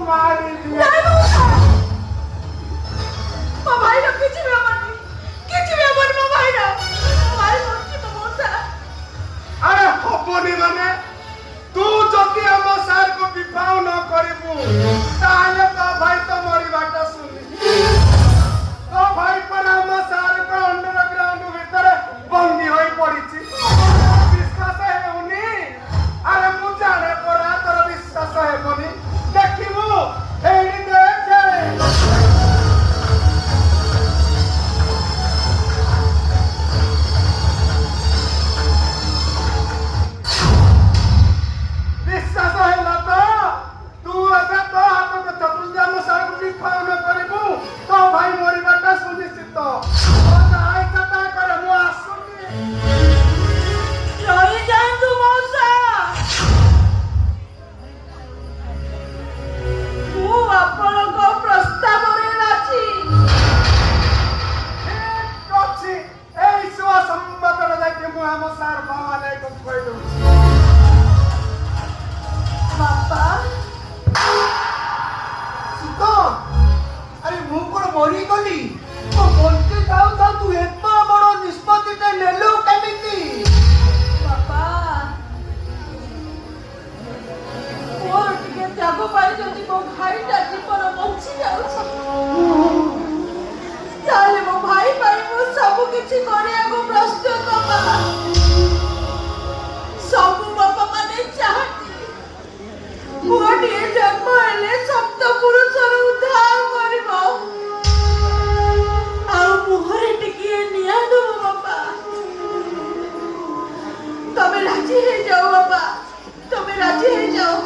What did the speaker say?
मारी दिया नहीं मौसा मो भाई रो किछि भी हमर मो भाई रो मोची तो मौसा अरे हबनी माने तू जति हम सार को विवाह न करिबू ताले तो भाई तो मोरी बाटा सुनी तो भाई पर हम सार को अंडरग्राउंड भीतर बंदी होई पड़िछि विश्वास है उनी अरे मु जाने पड़ा तोर विश्वास है बनी देखिबू एडी देखे विश्वास है तो तू अगर तो हाथ को चतुर्जा में सार को विवाह न करिबू तो भाई मोरी बाटा सुनिश्चित तो आई कथा करे मु आसुनी रही जातु मौसा मु आपनको प्रस्ताव रे राजी ठीक अछि एई सुआ संबंध रे जाके मु हम सार बाले को कहि दउ बापा सीता अरे मु कोन मरी गली तो बोलते जाऊ जाऊ तू एतना बड़ निष्पत्ति ते नेलु केमिति बापा मोर टिके त्याग पाई जदि मो भाईटा जीवन बंची जाउछ ताले मो भाई पाई मु सब किछि करिया को प्रस्तुत बाबा सब बापा माने चाहती मोटिए जन्म हेले सप्त पुरुषर उद्धार करिबो आउ मुहरे टिकिए निया दो बाबा तमे राजी हे जाओ बाबा तमे राजी हे जाओ